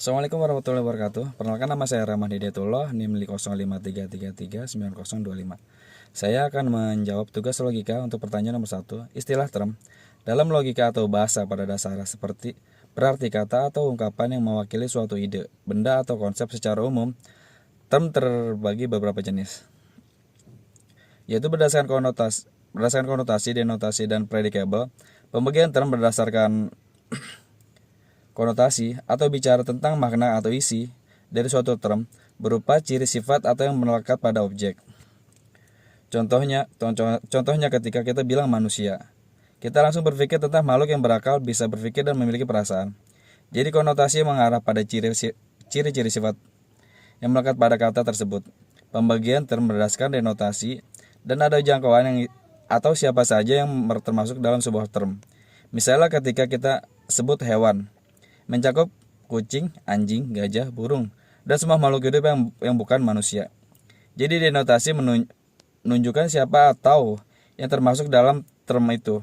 Assalamualaikum warahmatullahi wabarakatuh. Perkenalkan, nama saya Rahman Hidayatullah, NIM 0533339025. Saya akan menjawab tugas logika untuk pertanyaan nomor 1. Istilah term. Dalam logika atau bahasa pada dasarnya seperti berarti kata atau ungkapan yang mewakili suatu ide, benda atau konsep secara umum. Term terbagi beberapa jenis, yaitu berdasarkan konotasi, denotasi, dan predicable. Pembagian term berdasarkan konotasi atau bicara tentang makna atau isi dari suatu term berupa ciri sifat atau yang melekat pada objek. Contohnya ketika kita bilang manusia, kita langsung berpikir tentang makhluk yang berakal, bisa berpikir dan memiliki perasaan. Jadi konotasi mengarah pada ciri-ciri sifat yang melekat pada kata tersebut. Pembagian term berdasarkan denotasi dan ada jangkauan yang atau siapa saja yang termasuk dalam sebuah term. Misalnya ketika kita sebut hewan, mencakup kucing, anjing, gajah, burung, dan semua makhluk hidup yang bukan manusia. Jadi denotasi menunjukkan siapa atau yang termasuk dalam term itu.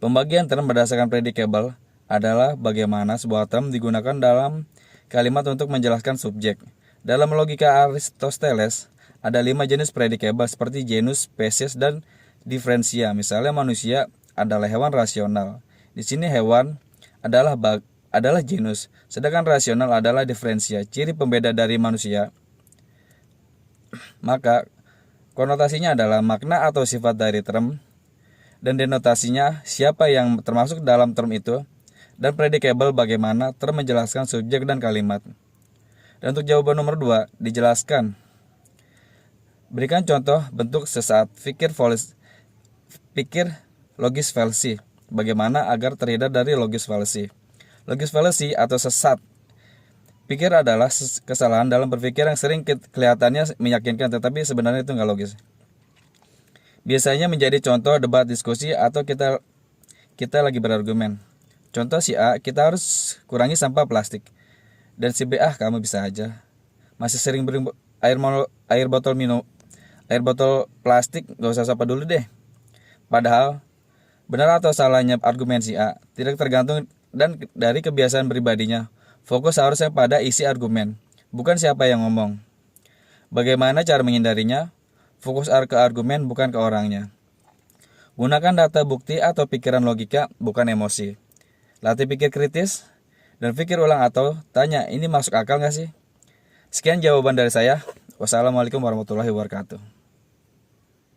Pembagian term berdasarkan predicable adalah bagaimana sebuah term digunakan dalam kalimat untuk menjelaskan subjek. Dalam logika Aristoteles, ada 5 jenis predicable seperti genus, spesies, dan diferensia. Misalnya manusia adalah hewan rasional. Di sini hewan adalah genus, sedangkan rasional adalah diferensia, ciri pembeda dari manusia. Maka konotasinya adalah makna atau sifat dari term, dan denotasinya siapa yang termasuk dalam term itu, dan predicable bagaimana term menjelaskan subjek dan kalimat. Dan untuk jawaban nomor 2, dijelaskan. Berikan contoh bentuk sesaat, pikir logis fallacy. Bagaimana agar terhindar dari logis fallacy? Logis fallacy atau sesat pikir adalah kesalahan dalam berpikir yang sering kelihatannya meyakinkan tetapi sebenarnya itu nggak logis. Biasanya menjadi contoh debat, diskusi, atau kita lagi berargumen. Contoh si A, kita harus kurangi sampah plastik. Dan si B, kamu bisa aja. Masih sering beri air botol plastik, gak usah sampah dulu deh. Padahal benar atau salahnya argumen si A tidak tergantung dan dari kebiasaan pribadinya. Fokus harusnya pada isi argumen, bukan siapa yang ngomong. Bagaimana cara menghindarinya? Fokus ke argumen, bukan ke orangnya. Gunakan data, bukti, atau pikiran logika, bukan emosi. Latih pikir kritis dan pikir ulang atau tanya, ini masuk akal gak sih? Sekian jawaban dari saya. Wassalamualaikum warahmatullahi wabarakatuh.